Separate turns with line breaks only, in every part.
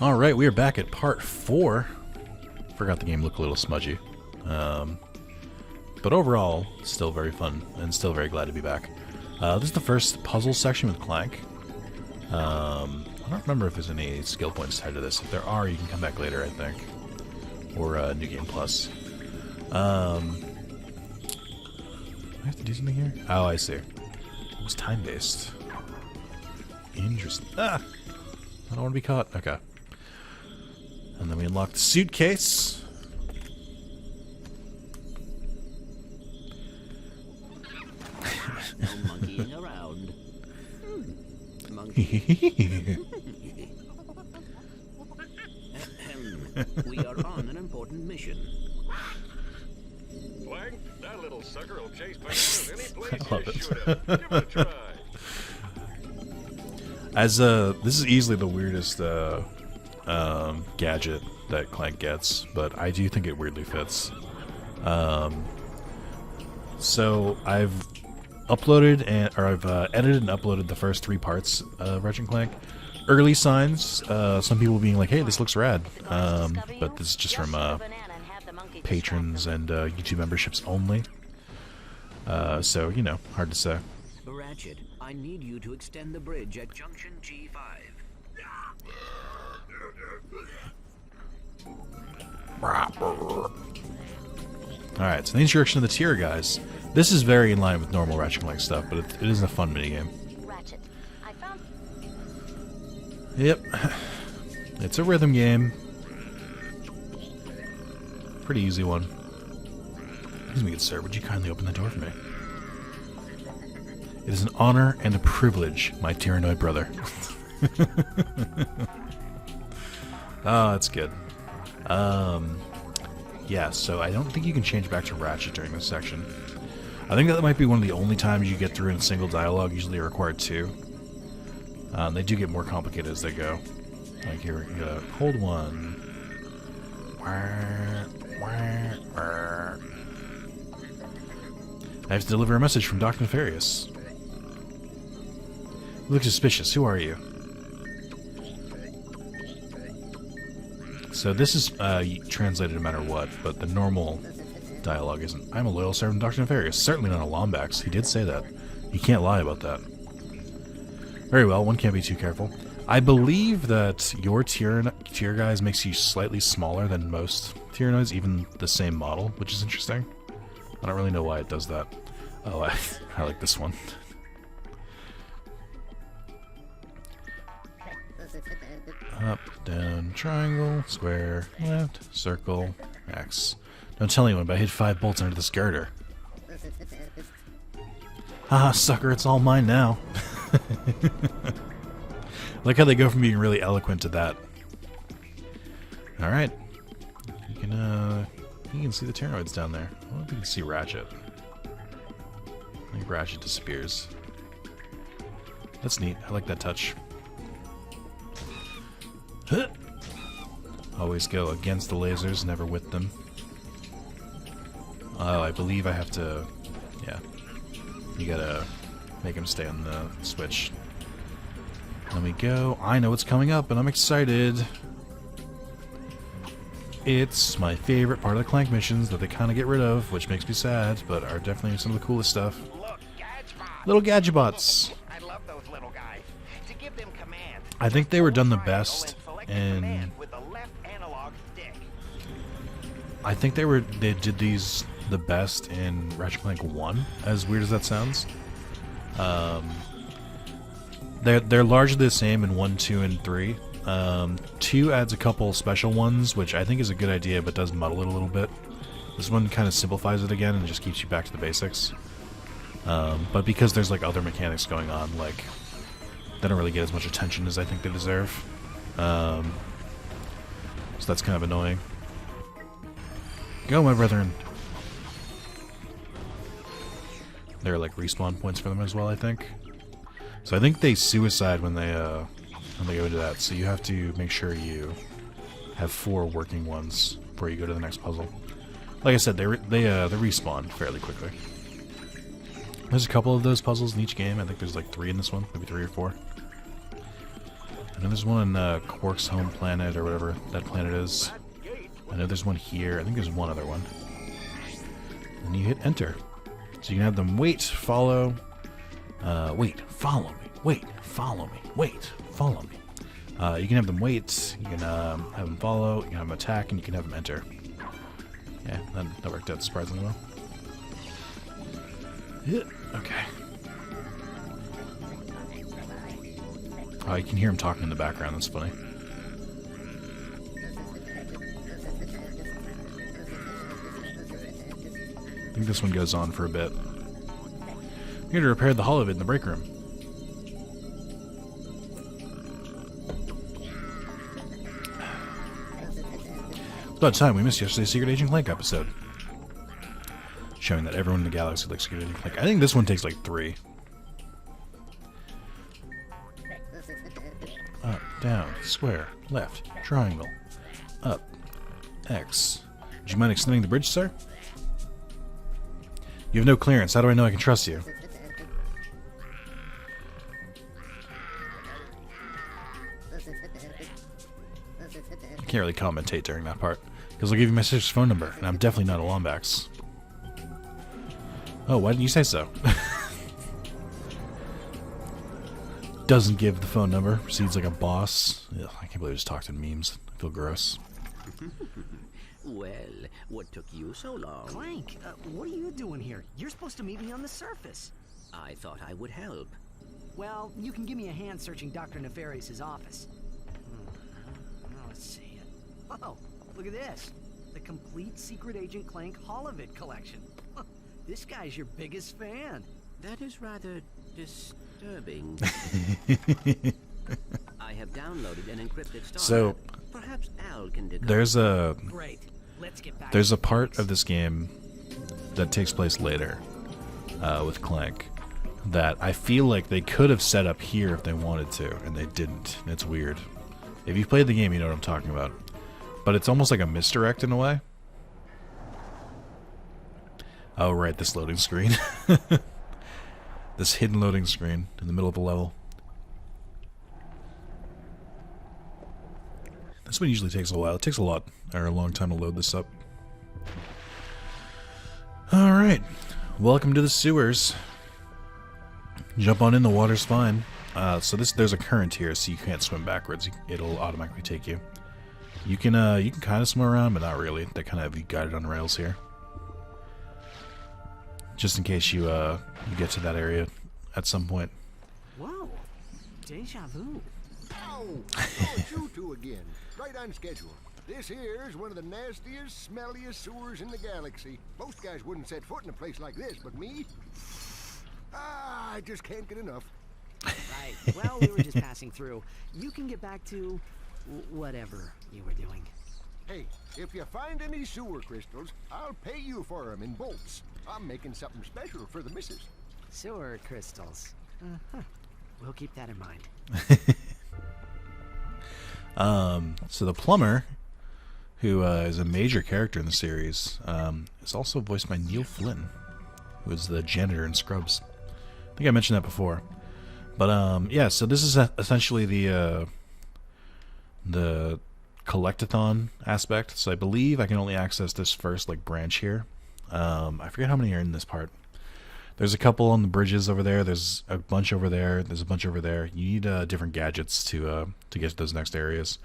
Alright, we are back at part 4. Forgot the game looked a little smudgy. But overall, still very fun, and still very glad to be back. This is the first puzzle section with Clank. I don't remember if there's any skill points tied to this. If there are, you can come back later, I think. Or New Game Plus. I have to do something here? Oh, I see. It was time-based. Interesting. Ah! I don't want to be caught. Okay. And then we unlock the suitcase.
No monkeying around. We are on an important mission.
Clank, that little sucker will chase bananas any place
I love
you
it.
shoot him. Give it a try.
As this is easily the weirdest gadget that Clank gets, but I do think it weirdly fits. So I've uploaded I've edited and uploaded the first 3 parts of Ratchet and Clank. Early signs, some people being like, "Hey, this looks rad," but this is just from patrons and YouTube memberships only. So you know, hard to say.
Ratchet, I need you to extend the bridge at junction G5.
Alright, so the introduction of the tier, guys. This is very in line with normal Ratchet and Clank stuff, but it is a fun minigame.
Ratchet, I found...
Yep. It's a rhythm game. Pretty easy one. Excuse me, good sir, would you kindly open the door for me? It is an honor and a privilege, my tyrannoid brother. Oh, that's good. Yeah, so I don't think you can change back to Ratchet during this section. I think that might be one of the only times you get through in single dialogue. Usually you're required 2. They do get more complicated as they go. Like here, you gotta hold 1. I have to deliver a message from Dr. Nefarious. You look suspicious. Who are you? So this is translated no matter what, but the normal dialogue isn't. I'm a loyal servant of Dr. Nefarious. Certainly not a Lombax. He did say that. You can't lie about that. Very well, one can't be too careful. I believe that your tier guys makes you slightly smaller than most Tyrannoids, even the same model, which is interesting. I don't really know why it does that. Oh, I like this one. Up, down, triangle, square, left, circle, X. Don't tell anyone, but I hid 5 bolts under this girder. Haha, sucker, it's all mine now. Like how they go from being really eloquent to that. Alright. You can see the Tyrannoids down there. I wonder if you can see Ratchet. I think Ratchet disappears. That's neat. I like that touch. Huh. Always go against the lasers, never with them. Oh, I believe I have to... Yeah. You gotta make him stay on the switch. Let me go. I know what's coming up, and I'm excited. It's my favorite part of the Clank missions that they kind of get rid of, which makes me sad, but are definitely some of the coolest stuff.
Look, Gadgebots.
Little Gadgebots.
I love those little guys. To give them command,
I think they were done the
triangle
best
and select the
in...
command with the left analog stick.
I think they did these the best in Ratchet Clank 1, as weird as that sounds. They're largely the same in 1, 2, and 3. 2 adds a couple special ones, which I think is a good idea, but does muddle it a little bit. This one kind of simplifies it again and just keeps you back to the basics. But because there's like other mechanics going on, like they don't really get as much attention as I think they deserve. So that's kind of annoying. Go, my brethren. There are like respawn points for them as well, I think. So I think they suicide when they go into that. So you have to make sure you have 4 working ones before you go to the next puzzle. Like I said, they respawn fairly quickly. There's a couple of those puzzles in each game. I think there's like 3 in this one, maybe 3 or 4. I know there's one on Quark's home planet, or whatever that planet is. I know there's one here. I think there's one other one. And you hit enter. So you can have them wait, follow, wait, follow me, wait, follow me, wait, follow me. You can have them wait, you can have them follow, you can have them attack, and you can have them enter. Yeah, that worked out surprisingly well. Yeah, okay. Oh, you can hear him talking in the background, that's funny. I think this one goes on for a bit. We're here to repair the holovid in the break room. It's about time we missed yesterday's Secret Agent Clank episode. Showing that everyone in the galaxy likes Secret Agent Clank. I think this one takes like 3. Up, down, square, left, triangle, up, X. Would you mind extending the bridge, sir? You have no clearance. How do I know I can trust you? I can't really commentate during that part, because I'll give you my sister's phone number, and I'm definitely not a Lombax. Oh, why didn't you say so? Doesn't give the phone number. Proceeds like a boss. Ugh, I can't believe I just talked in memes. I feel gross.
Well, what took you so long?
Clank, what are you doing here? You're supposed to meet me on the surface.
I thought I would help.
Well, you can give me a hand searching Dr. Nefarious' office. Let's see. Oh, look at this. The complete Secret Agent Clank holovid collection. This guy's your biggest fan.
That is rather disturbing. I have downloaded an encrypted star.
So,
perhaps Al can decode.
Great. Let's get back
There's
to
a part of this game that takes place later with Clank that I feel like they could have set up here if they wanted to, and they didn't. It's weird. If you've played the game, you know what I'm talking about. But it's almost like a misdirect in a way. Oh, right, this loading screen. This hidden loading screen in the middle of a level. This one usually takes a while. It takes a long time to load this up. Alright. Welcome to the sewers. Jump on in, the water's fine. So there's a current here, so you can't swim backwards. It'll automatically take you. You can kind of swim around, but not really. They kind of have you guided on rails here. Just in case you get to that area at some point.
Whoa, deja vu.
Oh, it's you two again. Right on schedule. This here is one of the nastiest, smelliest sewers in the galaxy. Most guys wouldn't set foot in a place like this, but me? I just can't get enough.
Right, well, we were just passing through. You can get back to whatever you were doing.
Hey, if you find any sewer crystals, I'll pay you for them in bolts. I'm making something special for the missus.
Sewer crystals. We'll keep that in mind.
So the plumber, who is a major character in the series, is also voiced by Neil Flynn, who is the janitor in Scrubs. I think I mentioned that before. But yeah, so this is essentially the collectathon aspect. So I believe I can only access this first branch here. I forget how many are in this part. There's a couple on the bridges over there. There's a bunch over there. There's a bunch over there. You need different gadgets to get to those next areas.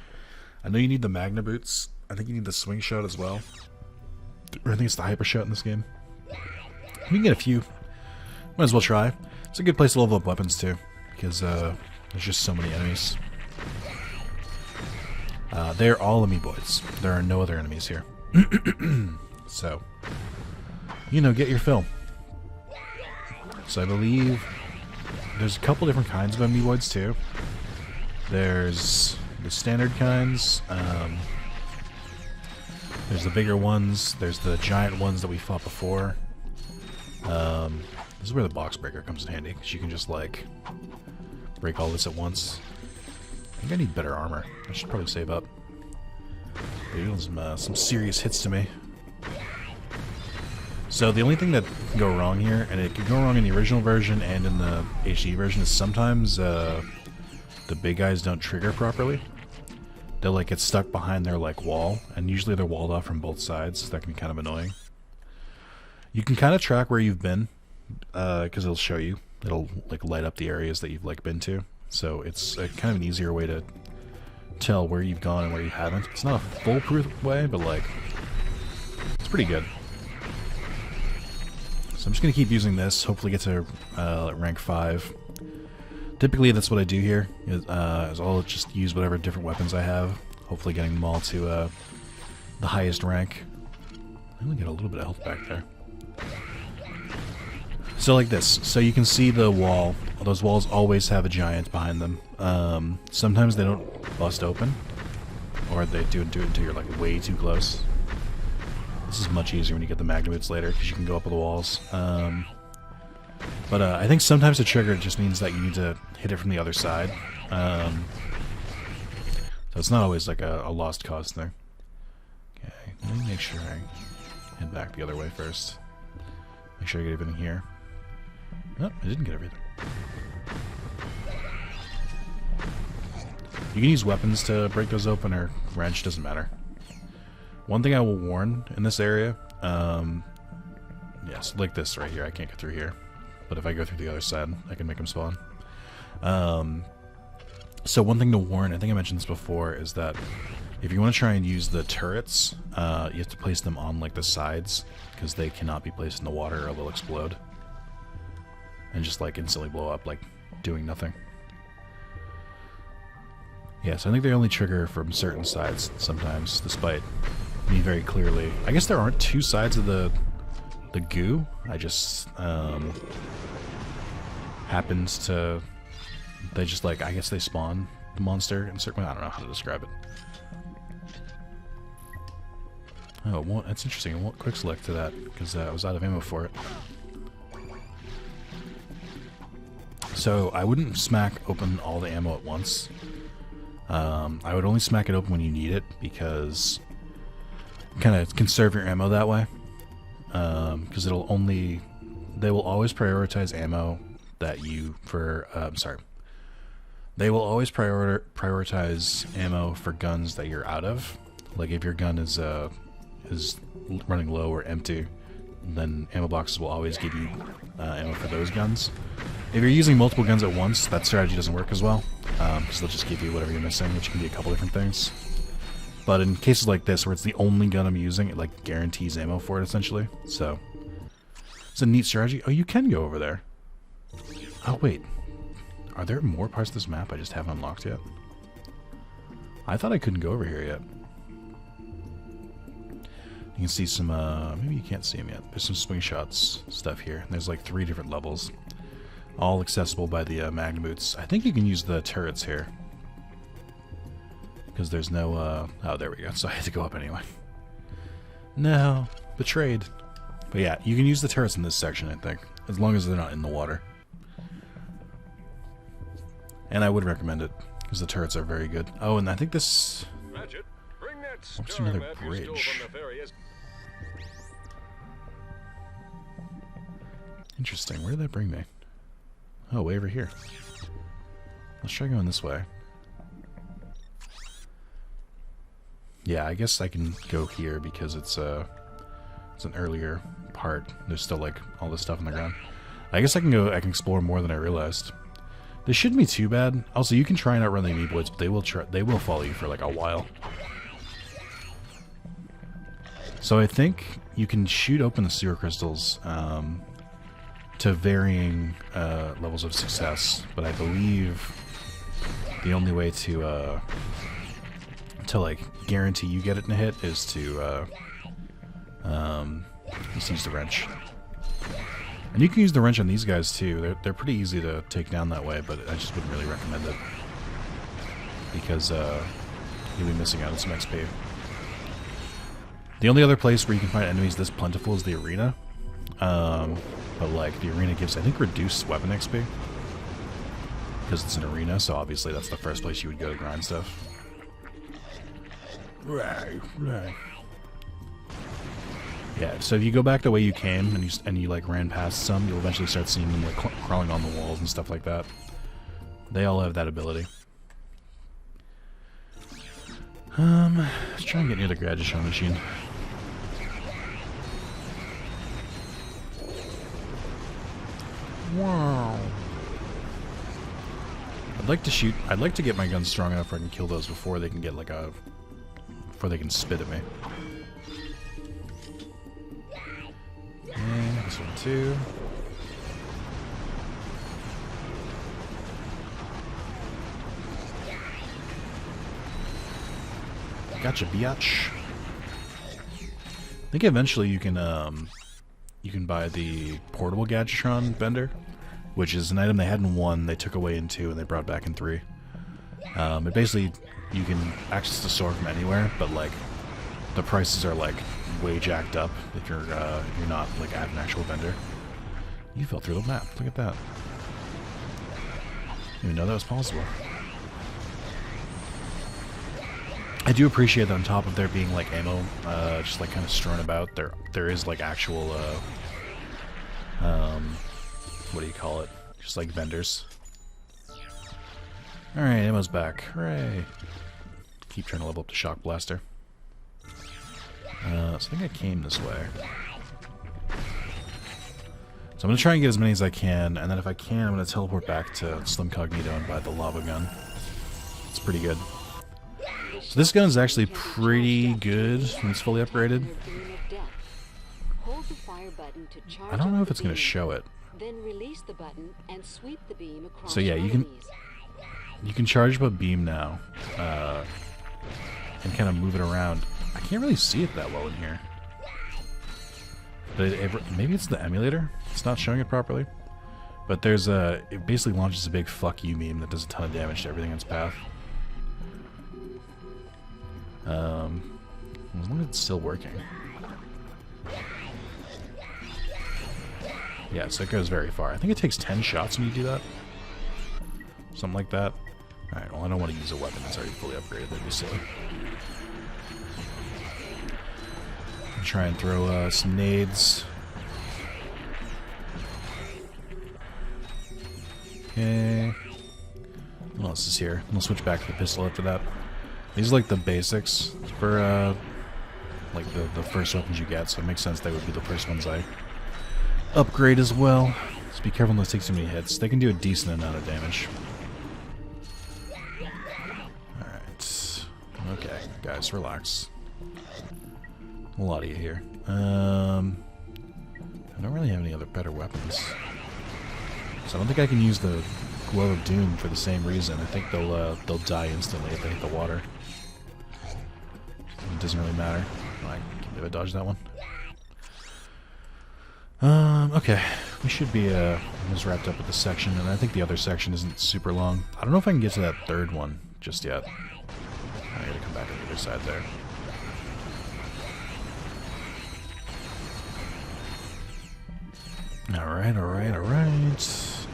I know you need the Magna boots. I think you need the swing shot as well. Or I think it's the hyper shot in this game. You can get a few. Might as well try. It's a good place to level up weapons too, because there's just so many enemies. They're all amoeboids. There are no other enemies here. So, get your fill. So I believe there's a couple different kinds of amoeboids too. There's the standard kinds. There's the bigger ones. There's the giant ones that we fought before. This is where the box breaker comes in handy, because you can just break all this at once. I think I need better armor. I should probably save up. They're doing some serious hits to me. So the only thing that can go wrong here, and it could go wrong in the original version and in the HD version, is sometimes the big guys don't trigger properly. They'll like get stuck behind their like wall, and usually they're walled off from both sides, so that can be kind of annoying. You can kind of track where you've been, because it'll show you. It'll like light up the areas that you've like been to, so it's a, kind of an easier way to tell where you've gone and where you haven't. It's not a foolproof way, but like it's pretty good. So I'm just gonna keep using this. Hopefully get to rank 5. Typically that's what I do here. Is I'll just use whatever different weapons I have. Hopefully getting them all to the highest rank. I only get a little bit of health back there. So like this. So you can see the wall. Those walls always have a giant behind them. Sometimes they don't bust open, or they do it until you're like way too close. This is much easier when you get the magnum later because you can go up with the walls. But I think sometimes the trigger just means that you need to hit it from the other side. So it's not always like a lost cause thing. Okay, let me make sure I head back the other way first. Make sure I get everything here. Nope, I didn't get everything. You can use weapons to break those open, or wrench, doesn't matter. One thing I will warn in this area, yes, like this right here, I can't get through here. But if I go through the other side, I can make them spawn. So one thing to warn, I think I mentioned this before, is that if you want to try and use the turrets, you have to place them on like the sides, because they cannot be placed in the water or they'll explode. And just like instantly blow up, like doing nothing. Yeah, so I think they only trigger from certain sides sometimes, despite me very clearly. I guess there aren't two sides of the goo. I just happens to, they just like, I guess they spawn the monster in certain, I don't know how to describe it. Oh, well, that's interesting. I won't quick select to that because I was out of ammo for it. So I wouldn't smack open all the ammo at once. I would only smack it open when you need it, because kind of conserve your ammo that way. Because they will always prioritize ammo that you they will always prioritize ammo for guns that you're out of. Like if your gun is running low or empty, then ammo boxes will always give you ammo for those guns. If you're using multiple guns at once, that strategy doesn't work as well, because they'll just give you whatever you're missing, which can be a couple different things. But in cases like this, where it's the only gun I'm using, it like guarantees ammo for it, essentially. So it's a neat strategy. Oh, you can go over there. Oh, wait. Are there more parts of this map I just haven't unlocked yet? I thought I couldn't go over here yet. You can see some, maybe you can't see them yet. There's some swing shots stuff here. There's like 3 different levels. All accessible by the Magnum boots. I think you can use the turrets here. Because there's no, oh, there we go. So I had to go up anyway. No. Betrayed. But yeah, you can use the turrets in this section, I think. As long as they're not in the water. And I would recommend it, because the turrets are very good. Oh, and I think this...
Ratchet, bring that
What's
star
another
map you stole
bridge?
from Nefarious.
Interesting. Where did that bring me? Oh, way over here. Let's try going this way. Yeah, I guess I can go here because it's an earlier part. There's still like all this stuff on the ground. I guess I can explore more than I realized. This shouldn't be too bad. Also, you can try and outrun the amoeboids, but they will follow you for like a while. So I think you can shoot open the sewer crystals to varying levels of success, but I believe the only way to like guarantee you get it in a hit is to just use the wrench. And you can use the wrench on these guys too. They're pretty easy to take down that way, but I just wouldn't really recommend it because you'll be missing out on some XP. The only other place where you can find enemies this plentiful is the arena. But like the arena gives, I think, reduced weapon XP because it's an arena, so obviously that's the first place you would go to grind stuff. Right. Yeah, so if you go back the way you came and you like ran past some, you'll eventually start seeing them like crawling on the walls and stuff like that. They all have that ability. Let's try and get near the Gradichon machine. Wow. I'd like to get my guns strong enough where I can kill those before they can get like a... before they can spit at me. And this one too. Gotcha, biatch. I think eventually you can buy the portable Gadgetron vendor, which is an item they had in 1, they took away in 2, and they brought back in 3. It basically, you can access the store from anywhere, but like the prices are like way jacked up if you're not like at an actual vendor. You fell through the map. Look at that. Didn't even know that was possible. I do appreciate that on top of there being like ammo, just like kind of strewn about, there is like actual, what do you call it? Just like vendors. Alright, ammo's back. Hooray! Keep trying to level up the Shock Blaster. So I think I came this way. So I'm going to try and get as many as I can, and then if I can, I'm going to teleport back to Slim Cognito and buy the lava gun. It's pretty good. So this gun is actually pretty good when it's fully upgraded. I don't know if it's going to show it. So yeah, you can charge up a beam now, and kind of move it around. I can't really see it that well in here. But maybe it's the emulator. It's not showing it properly. But there's it basically launches a big fuck you beam that does a ton of damage to everything in its path. As long as it's still working. Yeah, so it goes very far. I think it takes 10 shots when you do that. Something like that. Alright, well I don't want to use a weapon that's already fully upgraded. That'd be silly. Try and throw some nades. Okay. What else is here? We'll switch back to the pistol after that. These are like the basics for like the first weapons you get, so it makes sense they would be the first ones I upgrade as well. Just be careful not to take too many hits. They can do a decent amount of damage. Alright. Okay, guys, relax. A lot of you here. I don't really have any other better weapons. So I don't think I can use the Glow of Doom for the same reason. I think they'll die instantly if they hit the water. It doesn't really matter. I can maybe dodge that one. Okay. We should be almost wrapped up with this section, and I think the other section isn't super long. I don't know if I can get to that third one just yet. I gotta come back on the other side there. Alright, alright, alright.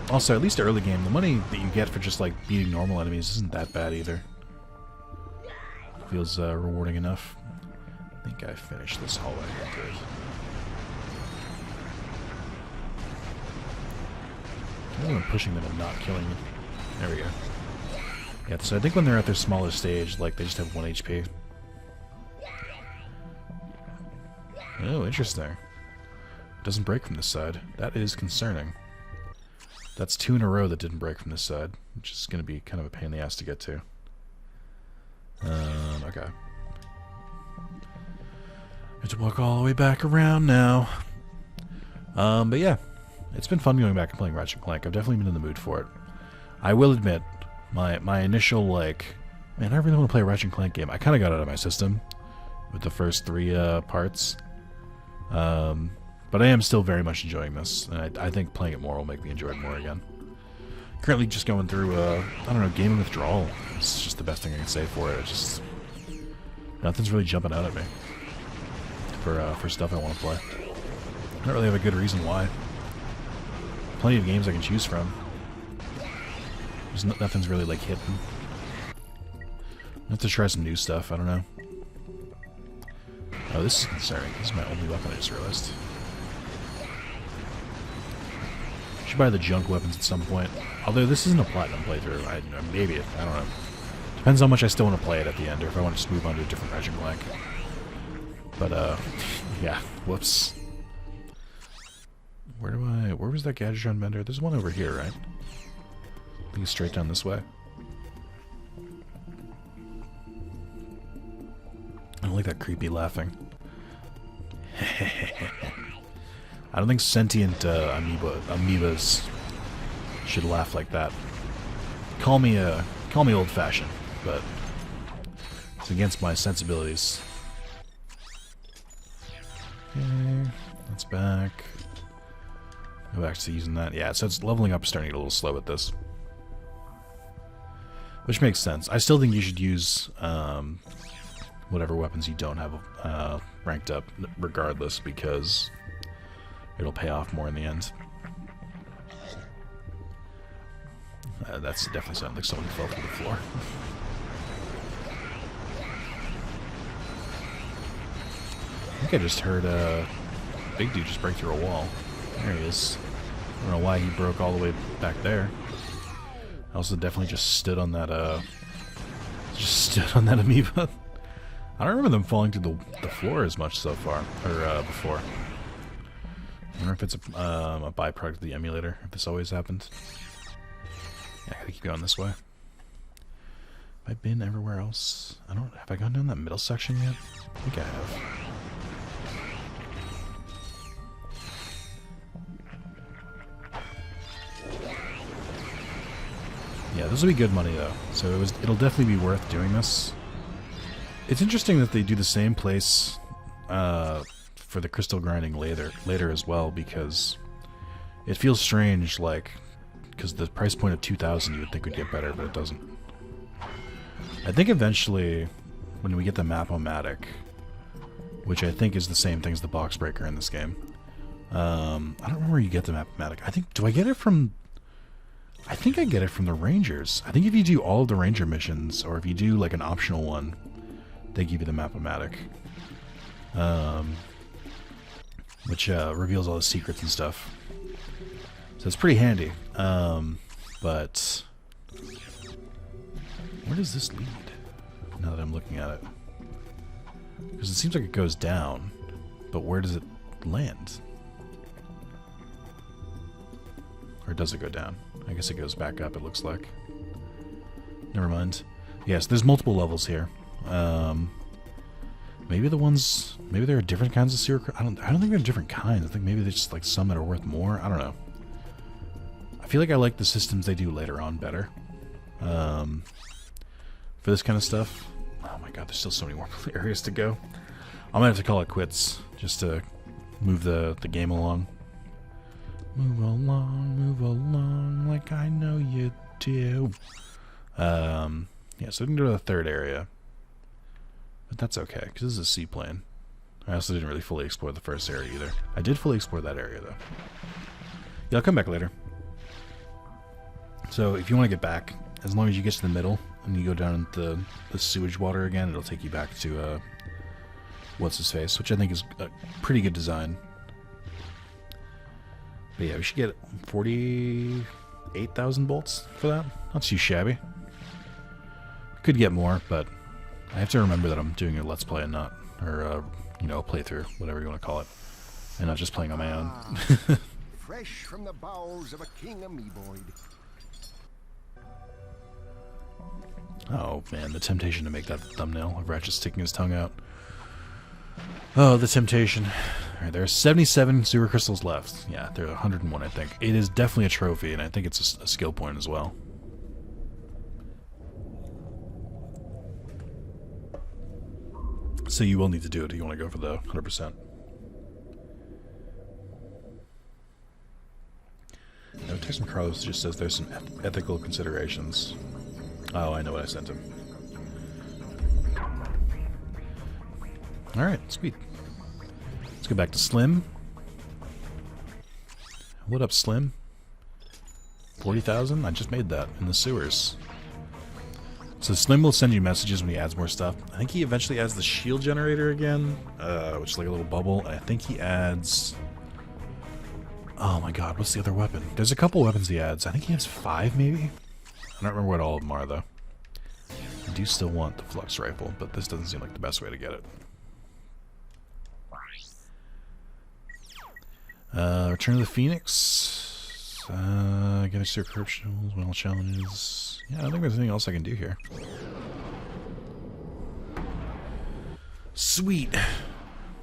Also, at least early game, the money that you get for just like beating normal enemies isn't that bad either. Feels rewarding enough. I think I finished this hallway. Good. I'm pushing them and not killing them. There we go. Yeah, so I think when they're at their smaller stage, like they just have 1 HP. Oh, interesting. Doesn't break from this side. That is concerning. That's 2 in a row that didn't break from this side, which is going to be kind of a pain in the ass to get to. Okay. I have to walk all the way back around now. But yeah, it's been fun going back and playing Ratchet & Clank. I've definitely been in the mood for it. I will admit, my initial, like, man, I really want to play a Ratchet & Clank game. I kind of got it out of my system with the first 3 parts. But I am still very much enjoying this, and I think playing it more will make me enjoy it more again. Currently just going through, I don't know, gaming withdrawal. It's just the best thing I can say for it. It's just, nothing's really jumping out at me for stuff I want to play. I don't really have a good reason why. Plenty of games I can choose from. There's nothing's really, like, hitting. I have to try some new stuff, I don't know. Oh, this is concerning. This is my only weapon, I just realized. Should buy the junk weapons at some point. Although this isn't a platinum playthrough. Maybe, I don't know. Depends how much I still want to play it at the end, or if I want to just move on to a different Ratchet Clank. But, yeah, whoops. Where was that Gadgetron vendor? There's one over here, right? I think it's straight down this way. I don't like that creepy laughing. I don't think sentient amoebas should laugh like that. Call me old-fashioned, but it's against my sensibilities. Okay, that's back. Go back to using that. Yeah, so it's leveling up, starting to get a little slow with this, which makes sense. I still think you should use whatever weapons you don't have ranked up, regardless, because it'll pay off more in the end. That's definitely sounded like someone fell through the floor. I think I just heard a big dude just break through a wall. There he is. I don't know why he broke all the way back there. I also definitely just stood on that amoeba. I don't remember them falling through the floor as much so far, or before. I wonder if it's a byproduct of the emulator, if this always happened. Yeah, I gotta keep going this way. Have I been everywhere else? Have I gone down that middle section yet? I think I have. Yeah, this will be good money though, so it'll definitely be worth doing this. It's interesting that they do the same place for the crystal grinding later as well, because it feels strange, like, because the price point of 2,000 you would think would get better, but it doesn't. I think eventually, when we get the Map-O-Matic, which I think is the same thing as the Box Breaker in this game, I don't remember where you get the Map-O-Matic. Do I get it from... I think I get it from the Rangers. I think if you do all of the Ranger missions, or if you do like an optional one, they give you the Map-O-Matic. Which reveals all the secrets and stuff. So it's pretty handy. But where does this lead? Now that I'm looking at it. Because it seems like it goes down, but where does it land? Or does it go down? I guess it goes back up, it looks like. Never mind. Yes, there's multiple levels here. Maybe there are different kinds of sewer... I don't think there are different kinds. I think maybe there's just like some that are worth more. I don't know. I feel like I like the systems they do later on better. For this kind of stuff. Oh my god, there's still so many more areas to go. I'm gonna have to call it quits just to move the game along. Move along like I know you do. Yeah, so we can go to the third area. But that's okay, because this is a seaplane. I also didn't really fully explore the first area either. I did fully explore that area, though. Yeah, I'll come back later. So, if you want to get back, as long as you get to the middle, and you go down the sewage water again, it'll take you back to, What's-His-Face, which I think is a pretty good design. But yeah, we should get 48,000 bolts for that. Not too shabby. Could get more, but I have to remember that I'm doing a Let's Play and not, or, you know, a playthrough, whatever you want to call it, and not just playing on my own.
Fresh from the bowels of a king amoeboid.
Oh man, the temptation to make that thumbnail of Ratchet sticking his tongue out. Oh, the temptation. Alright, there are 77 sewer crystals left. Yeah, there are 101, I think. It is definitely a trophy, and I think it's a skill point as well. So you will need to do it if you want to go for the 100%. Now, text from Carlos just says there's some ethical considerations. Oh, I know what I sent him. Alright, sweet. Let's go back to Slim. What up, Slim? 40,000? I just made that in the sewers. So Slim will send you messages when he adds more stuff. I think he eventually adds the shield generator again, which is like a little bubble. I think he adds... Oh my god, what's the other weapon? There's a couple weapons he adds. I think he has 5, maybe? I don't remember what all of them are, though. I do still want the flux rifle, but this doesn't seem like the best way to get it. Return of the Phoenix. Get extra corruptions, well challenges. Yeah, I don't think there's anything else I can do here. Sweet.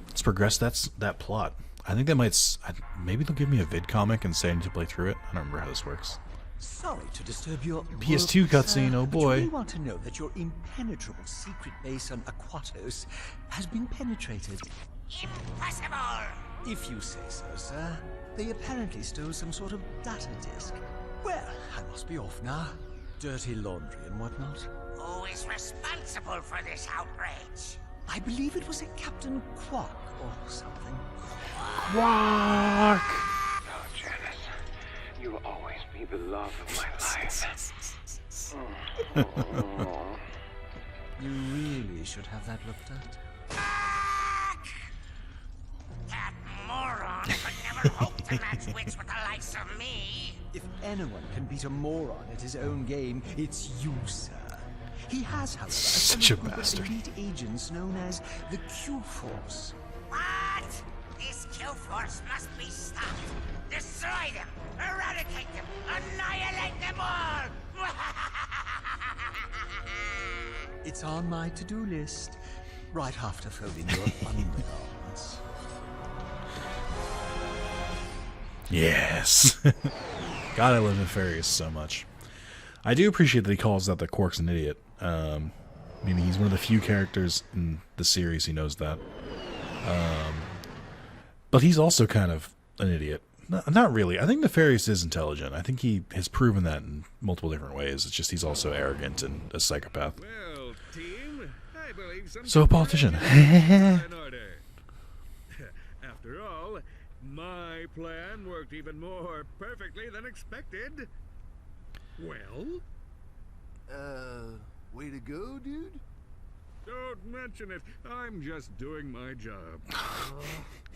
Let's progress that plot. I think that might... maybe they'll give me a vid comic and say I need to play through it. I don't remember how this works.
Sorry to disturb your
PS2
work,
cutscene,
sir,
oh
but
boy.
you may want to know that your impenetrable secret base on Aquatos has been penetrated.
Impossible!
If you say so, sir. They apparently stole some sort of data disk. Well, I must be off now. Dirty laundry and whatnot.
Who is responsible for this outrage?
I believe it was a Captain Quark or something.
Quark!
Oh, Janice, you will always be the love of my life.
You really should have that looked at.
That moron could never hope to match wits with the likes of me.
If anyone can beat a moron at his own game, it's you, sir. He has, however,
Such a
group of
bastard.
elite agents known as the Q-Force.
What? This Q-Force must be stopped. Destroy them, eradicate them, annihilate them all!
It's on my to-do list, right after folding your undergarments.
Yes. God, I love Nefarious so much. I do appreciate that he calls out that Quark's an idiot. I mean, he's one of the few characters in the series who knows that. But he's also kind of an idiot. Not really. I think Nefarious is intelligent. I think he has proven that in multiple different ways. It's just he's also arrogant and a psychopath.
Well, team, I believe some
So a politician.
in order. After all, my plan worked even more perfectly than expected. Well,
Way to go, dude.
don't mention it. I'm just doing my job.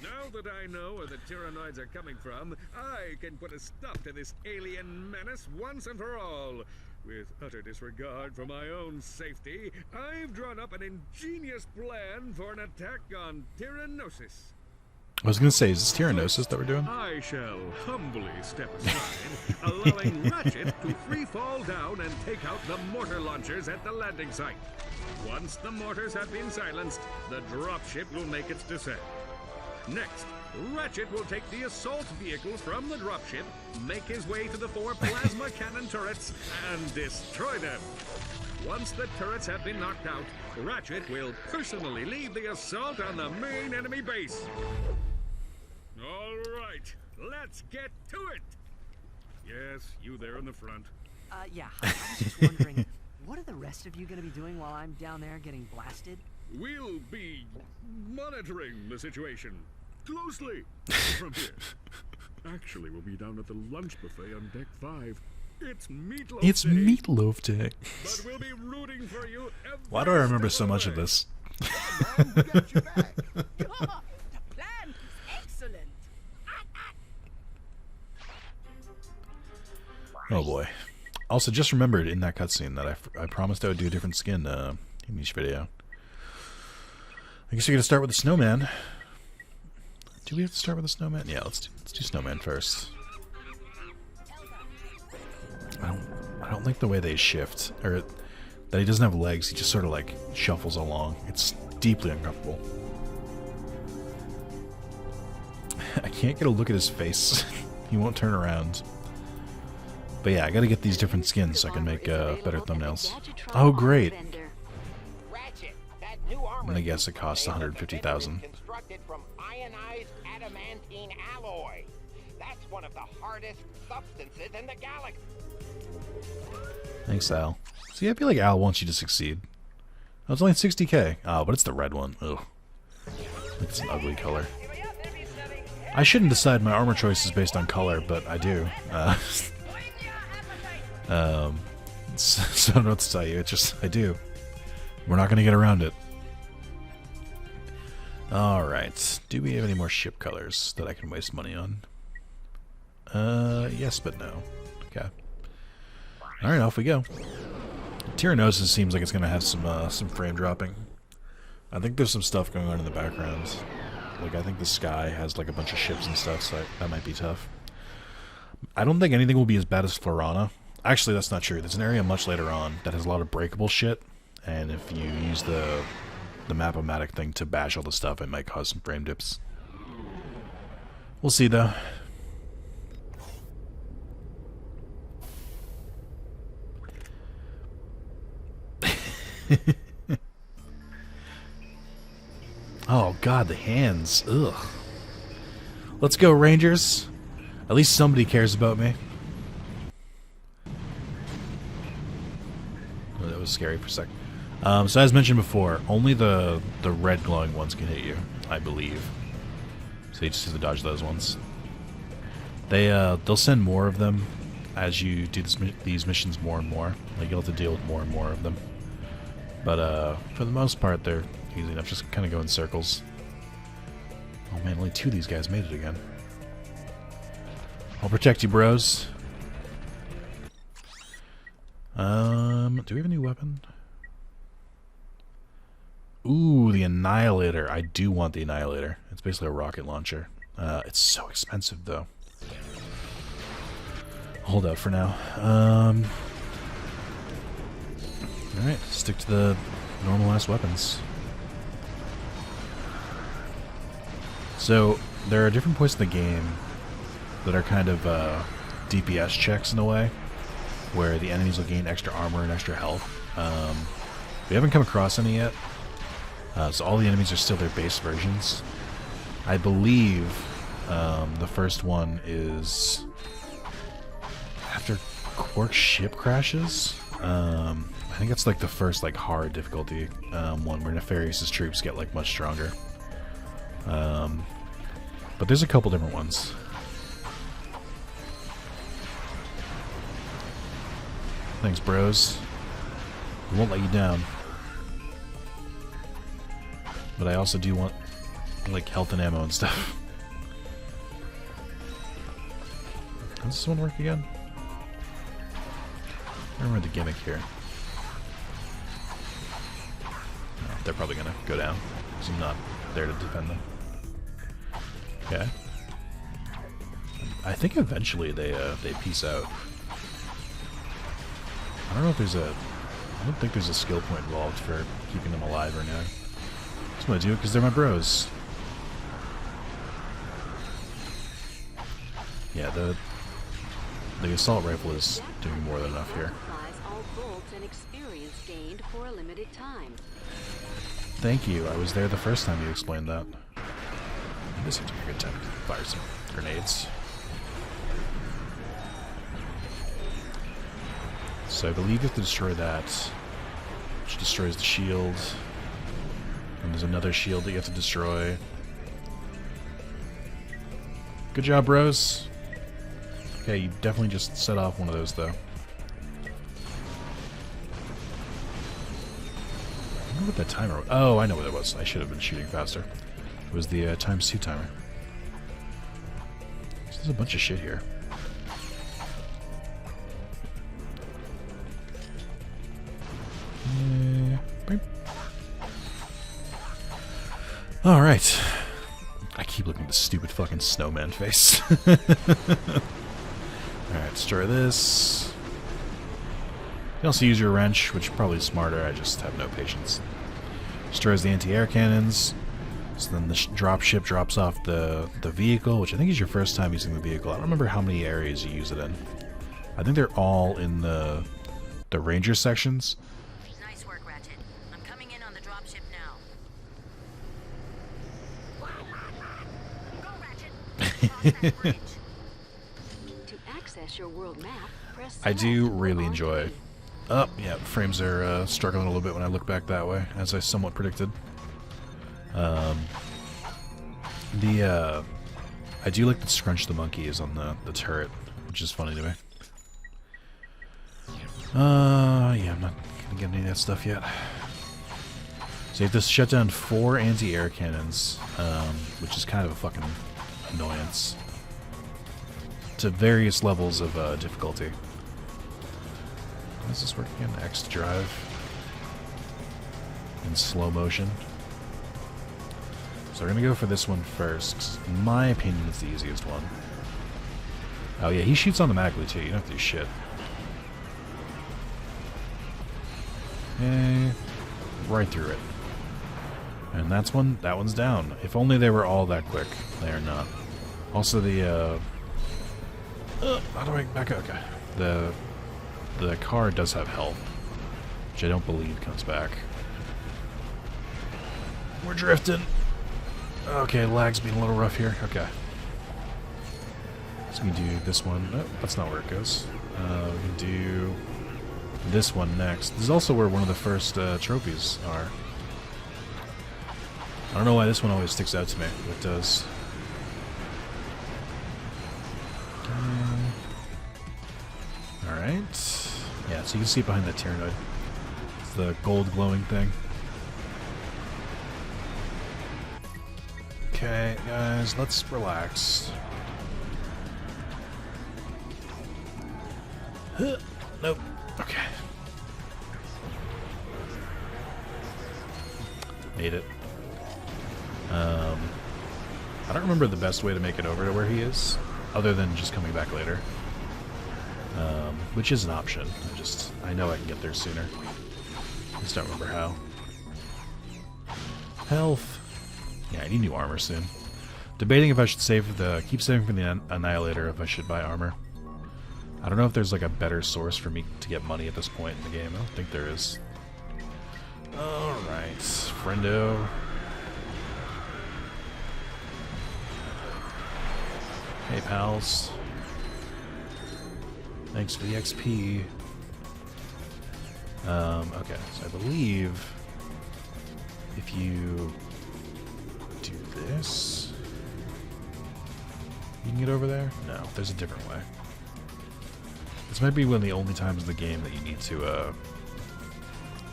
Now that I know where the Tyrannoids are coming from, I can put a stop to this alien menace once and for all. With utter disregard for my own safety, I've drawn up an ingenious plan for an attack on Tyrannosis.
I was going to say, is this Tyrannosis that we're doing?
I shall humbly step aside, allowing Ratchet to free fall down and take out the mortar launchers at the landing site. Once the mortars have been silenced, the dropship will make its descent. Next, Ratchet will take the assault vehicles from the dropship, make his way to the 4 plasma cannon turrets, and destroy them. Once the turrets have been knocked out, Ratchet will personally lead the assault on the main enemy base. All right, let's get to it. Yes, you there in the front.
Yeah, I was just wondering, what are the rest of you gonna be doing while I'm down there getting blasted?
We'll be monitoring the situation closely from here. Actually, we'll be down at the lunch buffet on deck 5. It's Meatloaf
It's
Day,
Meatloaf Day.
but we'll be rooting for you every
Why do I remember
step
so
of the
much of
way.
this?
Man, we got your back.
The plan is excellent.
Oh boy. Also, just remembered in that cutscene that I promised I would do a different skin in each video. I guess we're gonna start with the snowman. Do we have to start with the snowman? Yeah, let's do snowman first. I don't like the way they shift, or that he doesn't have legs. He just sort of like shuffles along. It's deeply uncomfortable. I can't get a look at his face. He won't turn around. But yeah, I gotta get these different skins so I can make better thumbnails. Oh, great.
Ratchet, that new armor
I'm gonna guess it costs 150,000.
constructed from ionized adamantine alloy. That's one of the hardest substances in the galaxy.
Thanks, Al. See, I feel like Al wants you to succeed. Oh, it's only 60k. Oh, but it's the red one. Ugh. It's an ugly color. I shouldn't decide my armor choices based on color, but I do. So I don't know what to tell you. It's just, I do. We're not going to get around it. Alright. Do we have any more ship colors that I can waste money on? Yes, but no. Okay. Alright, off we go. Tyrannosis seems like it's gonna have some frame dropping. I think there's some stuff going on in the background. Like, I think the sky has like a bunch of ships and stuff, so that might be tough. I don't think anything will be as bad as Florana. Actually, that's not true. There's an area much later on that has a lot of breakable shit, and if you use the map-o-matic thing to bash all the stuff, it might cause some frame dips. We'll see, though. Oh god, the hands. Ugh. Let's go, Rangers. At least somebody cares about me. Oh, that was scary for a sec. So as mentioned before, only the red glowing ones can hit you, I believe. So you just have to dodge those ones. They'll send more of them as you do these missions more and more. Like, you'll have to deal with more and more of them. But for the most part, they're easy enough. Just kind of go in circles. Oh man, only 2 of these guys made it again. I'll protect you, bros. Do we have a new weapon? Ooh, the Annihilator. I do want the Annihilator. It's basically a rocket launcher. It's so expensive, though. Hold out for now. Alright, stick to the normal ass weapons. So, there are different points in the game that are kind of DPS checks in a way, where the enemies will gain extra armor and extra health. We haven't come across any yet, so all the enemies are still their base versions. I believe the first one is after Quark's ship crashes. I think it's like the first like hard difficulty one where Nefarious's troops get like much stronger. But there's a couple different ones. Thanks, bros. I won't let you down. But I also do want like health and ammo and stuff. Does this one work again? I remember the gimmick here. No, they're probably gonna go down because I'm not there to defend them. Okay. I think eventually they peace out. I don't know if there's a. I don't think there's a skill point involved for keeping them alive or not. Just want to do it because they're my bros. Yeah, the assault rifle is doing more than enough here. Thank you. I was there the first time you explained that. This seems like a good time to fire some grenades. So I believe you have to destroy that, which destroys the shield. And there's another shield that you have to destroy. Good job, bros. Okay, you definitely just set off one of those, though. I wonder what that timer was. Oh, I know what it was. I should have been shooting faster. It was the ×2 timer. So there's a bunch of shit here. Alright. I keep looking at the stupid fucking snowman face. Alright, destroy this. You can also use your wrench, which is probably smarter. I just have no patience. Destroys the anti-air cannons. So then the drop ship drops off the vehicle, which I think is your first time using the vehicle. I don't remember how many areas you use it in. I think they're all in the ranger sections.
Nice work, Ratchet. I'm coming in on the dropship now. Go, Ratchet. Cross that bridge. To access your world map, press
I do really enjoy. Oh, yeah, frames are struggling a little bit when I look back that way, as I somewhat predicted. I do like the scrunch the monkey is on the turret, which is funny to me. Yeah, I'm not gonna get any of that stuff yet. So you have to shut down 4 anti-air cannons, which is kind of a fucking annoyance. To various levels of difficulty. How does this work again? X to drive. In slow motion. So we're gonna go for this one first, 'cause in my opinion it's the easiest one. Oh yeah, he shoots automatically too, you don't have to do shit. Okay. Right through it. And that one's down. If only they were all that quick. They are not. Also the how do I back up? Okay. The car does have health, which I don't believe comes back. We're drifting. Okay, lag's being a little rough here. Okay. So we can do this one. Oh, that's not where it goes. We can do this one next. This is also where one of the first trophies are. I don't know why this one always sticks out to me, but it does. Alright. Yeah, so you can see it behind that Tyrannoid. It's the gold glowing thing. Okay, guys, let's relax. Nope. Okay. Made it. I don't remember the best way to make it over to where he is, other than just coming back later. Which is an option. I know I can get there sooner. I just don't remember how. Health. Yeah, I need new armor soon. Debating if I should keep saving for the Annihilator if I should buy armor. I don't know if there's like a better source for me to get money at this point in the game. I don't think there is. Alright, friendo. Hey pals. Thanks for the XP. Okay, so I believe if you do this, you can get over there? No, there's a different way. This might be one of the only times in the game that you need to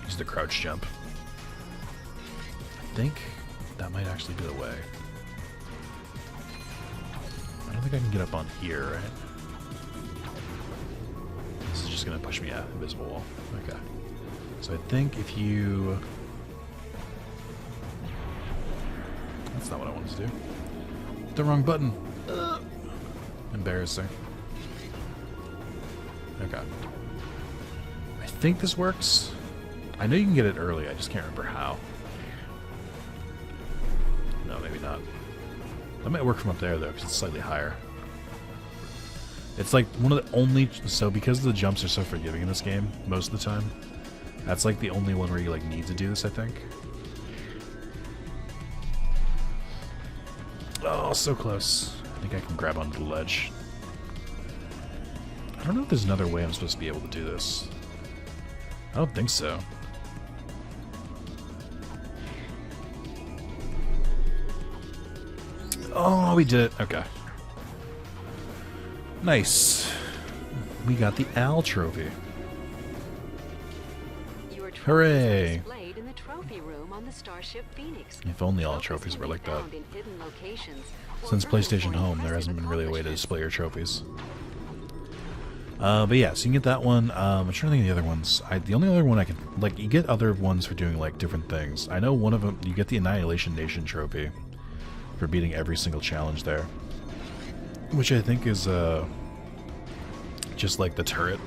use the crouch jump. I think that might actually be the way. I don't think I can get up on here, right? This is just going to push me out. Invisible wall. Okay. So I think if you... That's not what I wanted to do. The wrong button. Embarrassing. Okay. I think this works. I know you can get it early, I just can't remember how. No, maybe not. That might work from up there, though, because it's slightly higher. It's like one of the only... So because the jumps are so forgiving in this game, most of the time, that's like the only one where you like need to do this, I think. Oh, so close. I think I can grab onto the ledge. I don't know if there's another way I'm supposed to be able to do this. I don't think so. Oh, we did it. Okay. Nice. We got the Al trophy.
Your trophies
Hooray!
are displayed in the trophy room on the Starship Phoenix.
If only all
Trophies
trophies
can
were
be
like that.
found in hidden locations or
Since
earned
PlayStation
for
Home, there
impressive
hasn't been really a way to
accomplishments.
display your trophies. But yeah, so you can get that one. I'm trying to think of the other ones. The only other one I can... Like, you get other ones for doing, like, different things. I know one of them... You get the Annihilation Nation trophy for beating every single challenge there. Which I think is, just like the turret.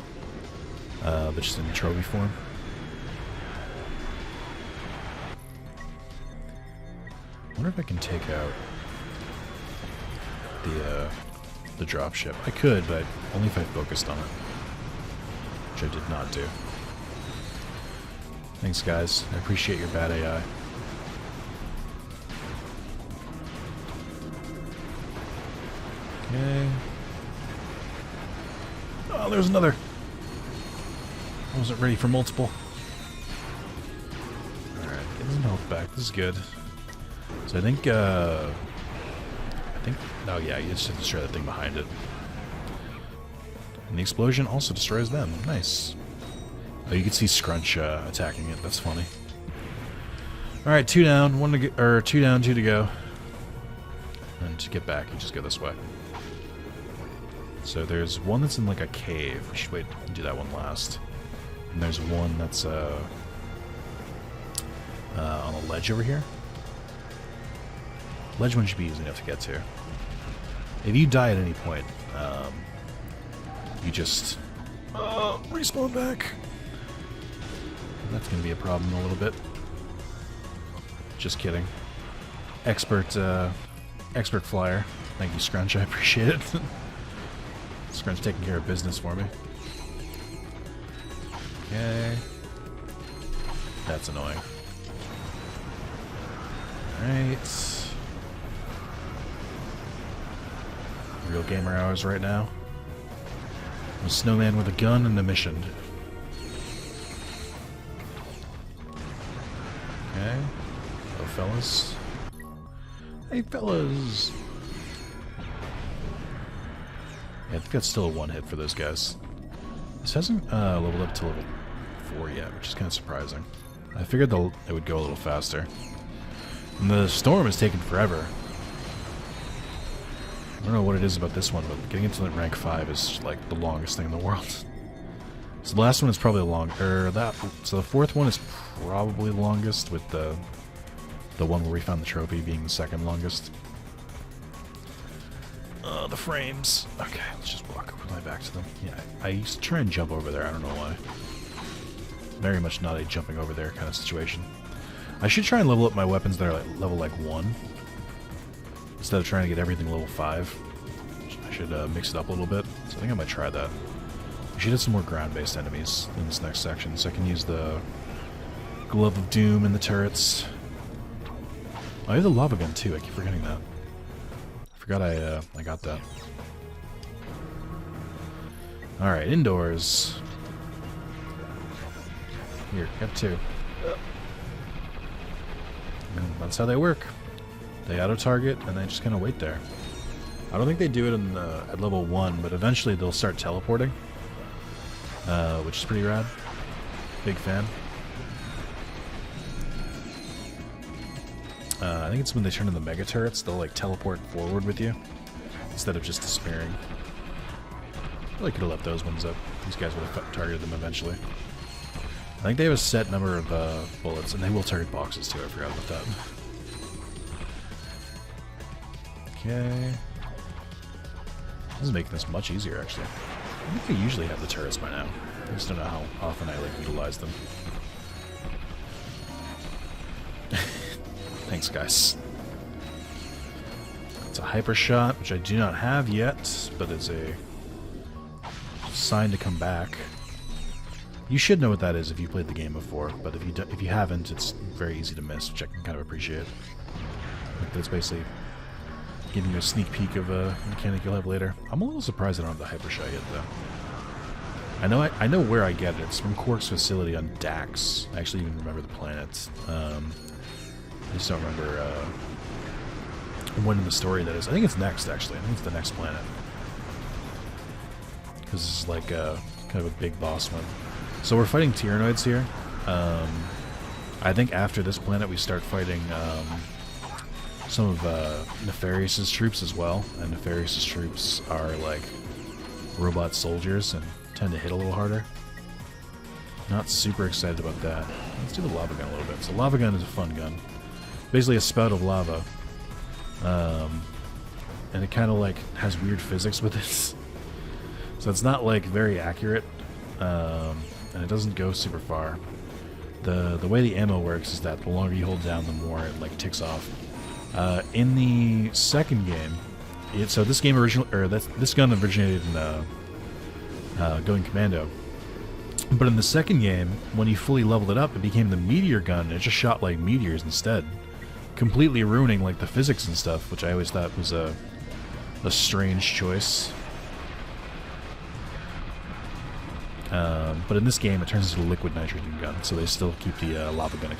But just in trophy form. I wonder if I can take out the dropship. I could, but only if I focused on it. Which I did not do. Thanks, guys. I appreciate your bad AI. Okay. Oh, there's another. I wasn't ready for multiple. Alright, get some health back. This is good. So I think, oh yeah, you just have to destroy that thing behind it. And the explosion also destroys them. Nice. Oh, you can see Scrunch attacking it. That's funny. Alright, 2 down, 1 to go, or 2 down, 2 to go. And to get back, you just go this way. So there's one that's in like a cave. We should wait and do that one last. And there's one that's on a ledge over here. Ledge one should be easy enough to get to. If you die at any point, you just respawn back. That's going to be a problem in a little bit. Just kidding. Expert flyer. Thank you, Scrunch. I appreciate it. Scrunch taking care of business for me. Okay. That's annoying. Alright. Real gamer hours right now. A snowman with a gun and a mission. Okay. Hello, fellas. Hey, fellas! Yeah, I think that's still a one hit for those guys. This hasn't leveled up to level 4 yet, which is kind of surprising. I figured it would go a little faster. And the storm is taking forever. I don't know what it is about this one, but getting into rank 5 is like the longest thing in the world. So the last one is probably so the fourth one is probably the longest, with the one where we found the trophy being the second longest. The frames. Okay, let's just walk with my back to them. Yeah, I used to try and jump over there, I don't know why. Very much not a jumping over there kind of situation. I should try and level up my weapons that are like level 1. Instead of trying to get everything level 5. I should mix it up a little bit. So I think I might try that. We should have some more ground-based enemies in this next section, so I can use the Glove of Doom and the turrets. Oh, I have the lava gun too, I keep forgetting that. I forgot I got that. Alright, indoors. Here, got 2. And that's how they work. They auto-target, and they just kind of wait there. I don't think they do it at level 1, but eventually they'll start teleporting. Which is pretty rad. Big fan. I think it's when they turn in the mega turrets, they'll like teleport forward with you, instead of just disappearing. I really could have left those ones up. These guys would have targeted them eventually. I think they have a set number of bullets, and they will target boxes too, I forgot about that. Okay. This is making this much easier, actually. I think I usually have the turrets by now. I just don't know how often I utilize them. Thanks, guys. It's a hyper shot, which I do not have yet, but it's a sign to come back. You should know what that is if you played the game before, but if you haven't, it's very easy to miss, which I can kind of appreciate. Like that's basically giving you a sneak peek of a mechanic you'll have later. I'm a little surprised I don't have the hyper shot yet, though. I know where I get it. It's from Quark's facility on Dax. I actually even remember the planet. I just don't remember when in the story that is. I think it's next, actually. I think it's the next planet. Because this is like kind of a big boss one. So we're fighting Tyrannoids here. I think after this planet we start fighting some of Nefarious's troops as well. And Nefarious's troops are like robot soldiers and tend to hit a little harder. Not super excited about that. Let's do the lava gun a little bit. So lava gun is a fun gun. Basically a spout of lava. And it kind of like has weird physics with it. So it's not like very accurate. And it doesn't go super far. The way the ammo works is that the longer you hold down, the more it like ticks off. In the second game, so this game this gun originated in Going Commando. But in the second game, when you fully leveled it up, it became the meteor gun, and it just shot like meteors instead, completely ruining like the physics and stuff, which I always thought was a strange choice. But in this game, it turns into a liquid nitrogen gun, so they still keep the lava gun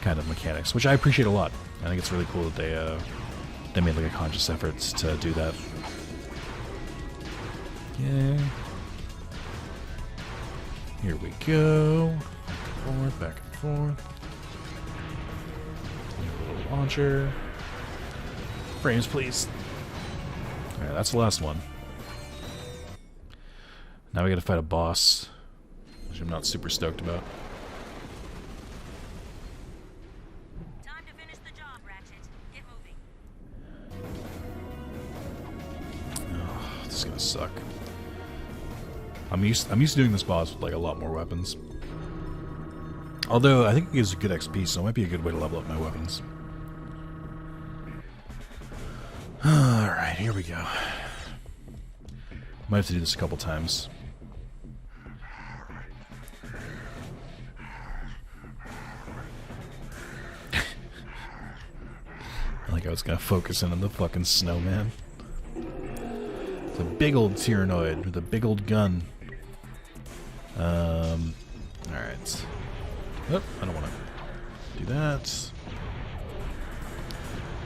kind of mechanics, which I appreciate a lot. I think it's really cool that they made like a conscious effort to do that. Yeah. Here we go. Back and forth, back and forth. A little launcher. Frames, please. Alright, that's the last one. Now we gotta fight a boss which I'm not super stoked about.
Time to finish the job, Ratchet. Get moving.
Oh, this is gonna suck. I'm used to doing this boss with like a lot more weapons. Although I think it gives good XP, so it might be a good way to level up my weapons. Alright, here we go. Might have to do this a couple times. I like how it's gonna focus in on the fucking snowman. It's a big old Tyrannoid with a big old gun. Alright. Oh, I don't want to do that.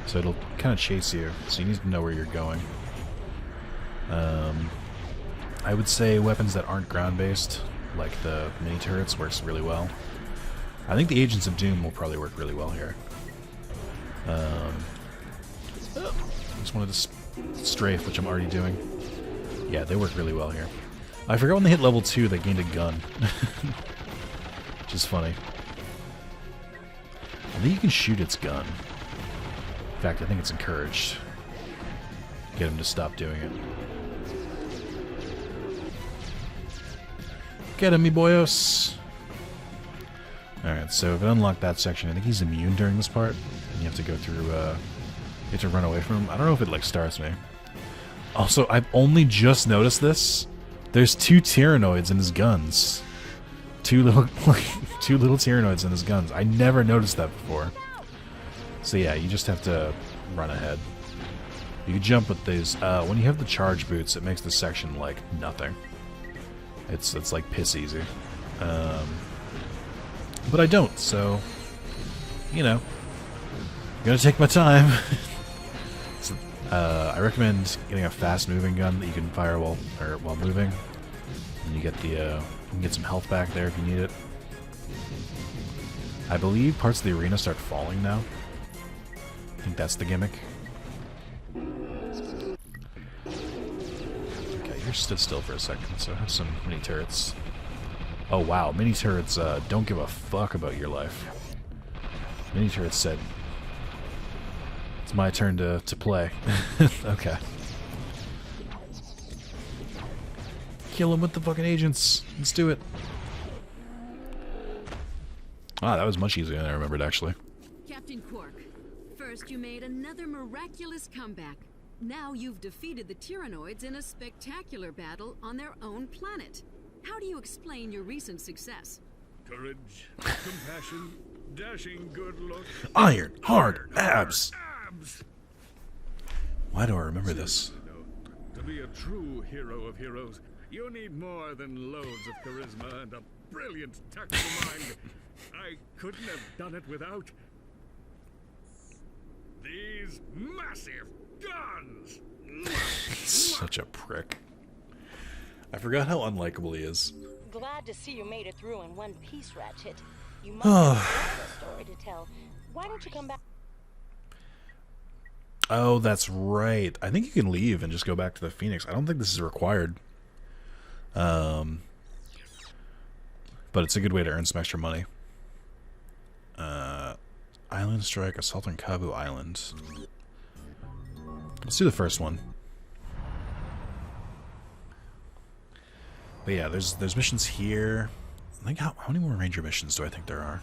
So it'll kind of chase you, so you need to know where you're going. I would say weapons that aren't ground-based, like the mini turrets, works really well. I think the Agents of Doom will probably work really well here. I just wanted to strafe, which I'm already doing. Yeah, they work really well here. I forgot when they hit level 2, they gained a gun. Which is funny. I think you can shoot its gun. In fact, I think it's encouraged. Get him to stop doing it. Get him, me boyos! Alright, so if I unlock that section, I think he's immune during this part. And you have to go through, you have to run away from him. I don't know if it, like, starts me. Also, I've only just noticed this. There's 2 Tyrannoids in his guns. Two little Tyrannoids in his guns. I never noticed that before. So yeah, you just have to run ahead. You can jump with these. When you have the charge boots, it makes the section like nothing. It's like piss easy. But I don't, so you know, I'm gonna take my time. So, I recommend getting a fast-moving gun that you can fire while moving, and you get the you can get some health back there if you need it. I believe parts of the arena start falling now. I think that's the gimmick. Okay, you're stood still for a second, so have some mini turrets. Oh wow, mini turrets don't give a fuck about your life. Mini turrets said, it's my turn to play. Okay. Kill him with the fucking agents. Let's do it. Ah, that was much easier than I remembered, actually.
Captain Quark, first you made another miraculous comeback. Now you've defeated the Tyrannoids in a spectacular battle on their own planet. How do you explain your recent success?
Courage, compassion, dashing good luck.
Iron, hard, abs! Why do I remember this?
To be a true hero of heroes, you need more than loads of charisma and a brilliant tactical mind. I couldn't have done it without these massive guns.
Such a prick. I forgot how unlikable he is.
Glad to see you made it through in one piece, Ratchet. You must have a story to tell. Why don't you come back?
Oh, that's right. I think you can leave and just go back to the Phoenix. I don't think this is required. But it's a good way to earn some extra money. Island Strike, Assault on Kabu Island. Let's do the first one. But yeah, there's missions here. I think how many more Ranger missions do I think there are?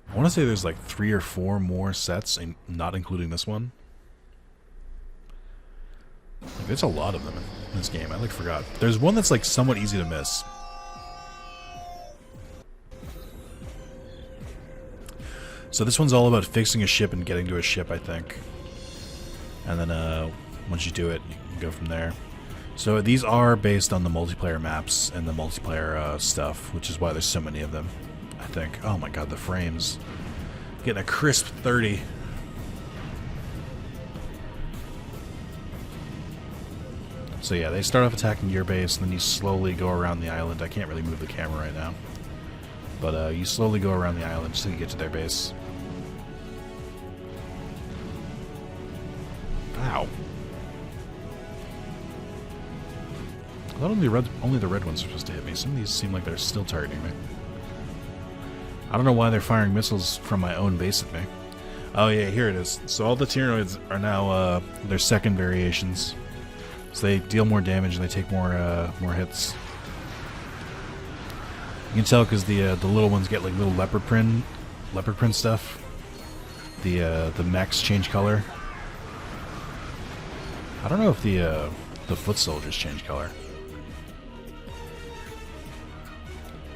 I want to say there's like 3 or 4 more sets, not including this one. Like, there's a lot of them in this game. I like forgot. There's one that's like somewhat easy to miss. So this one's all about fixing a ship and getting to a ship, I think. And then once you do it, you can go from there. So these are based on the multiplayer maps and the multiplayer stuff, which is why there's so many of them, I think. Oh my god, the frames. Getting a crisp 30. So yeah, they start off attacking your base, and then you slowly go around the island. I can't really move the camera right now. But you slowly go around the island until you get to their base. Ow. I thought only the red ones are supposed to hit me. Some of these seem like they're still targeting me. I don't know why they're firing missiles from my own base at me. Oh yeah, here it is. So all the Tyrannoids are now their second variations. So they deal more damage and they take more hits. You can tell because the little ones get like little leopard print stuff. The mechs change color. I don't know if the foot soldiers change color.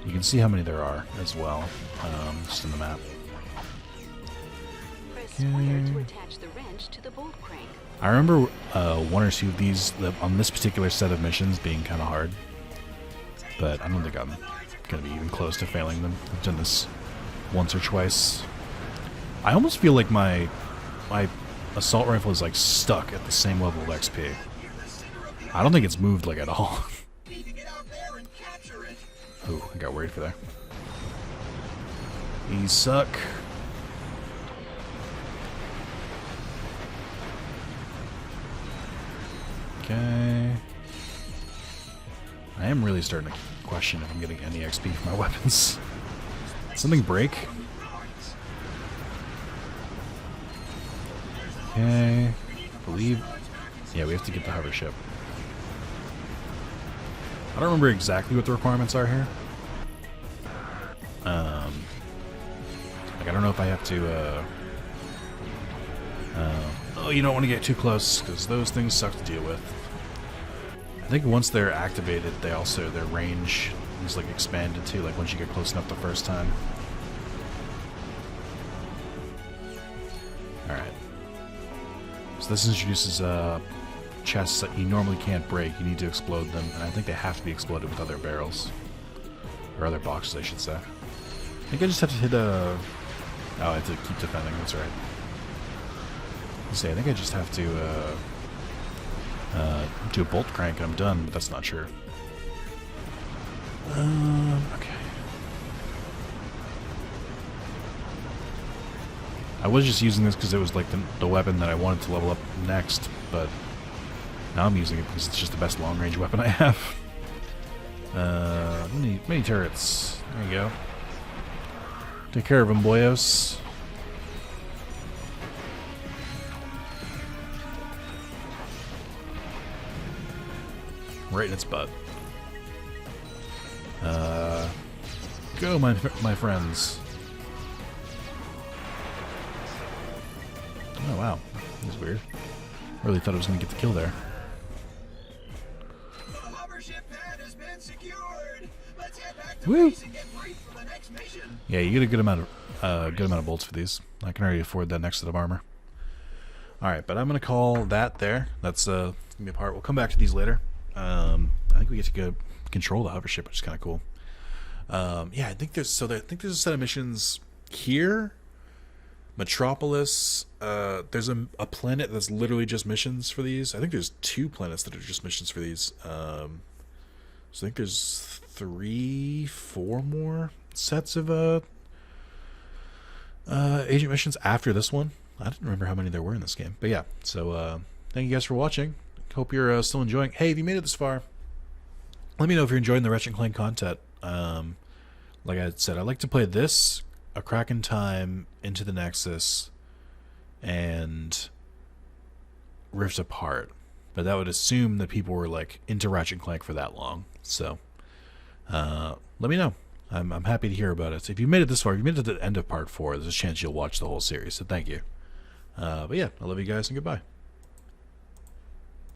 You can see how many there are as well, just in the map.
Press square to attach the wrench to the bolt crank.
I remember one or two of these on this particular set of missions being kind of hard, but I don't think I'm going to be even close to failing them. I've done this once or twice. I almost feel like my assault rifle is like stuck at the same level of XP. I don't think it's moved like at all. Ooh, I got worried for that. These suck. Okay. I am really starting to question if I'm getting any XP from my weapons. Did something break? Okay. I believe. Yeah, we have to get the hover ship. I don't remember exactly what the requirements are here. Like I don't know if I have to. Oh, you don't want to get too close because those things suck to deal with. I think once they're activated, their range is like expanded too. Like once you get close enough the first time. All right. So this introduces chests that you normally can't break. You need to explode them, and I think they have to be exploded with other barrels. Or other boxes, I should say. I think I just have to hit a... Oh, I have to keep defending, that's right. I think I just have to do a bolt crank and I'm done, but that's not sure. Okay. I was just using this because it was like the weapon that I wanted to level up next, but now I'm using it because it's just the best long-range weapon I have. Many turrets. There you go. Take care of them, boyos. Right in its butt. Go, my friends. Oh wow, that was weird. Really thought I was going to get the kill there. Woo! Yeah, you get a good amount of bolts for these. I can already afford that next set of armor. All right, but I'm gonna call that there. That's gonna be a part. We'll come back to these later. I think we get to go control the hover ship, which is kind of cool. Yeah, I think there's a set of missions here. Metropolis. There's a planet that's literally just missions for these. I think there's 2 planets that are just missions for these. So I think there's 3-4 more sets of agent missions after this one. I didn't remember how many there were in this game, but yeah. So thank you guys for watching. Hope you're still enjoying. Hey, if you made it this far, let me know if you're enjoying the Ratchet and Clank content. Like I said, I like to play this, A Crack in Time, Into the Nexus, and Rift Apart. But that would assume that people were like into Ratchet and Clank for that long. So let me know. I'm happy to hear about it. If you made it this far, if you made it to the end of part 4, there's a chance you'll watch the whole series. So thank you. But yeah, I love you guys and goodbye.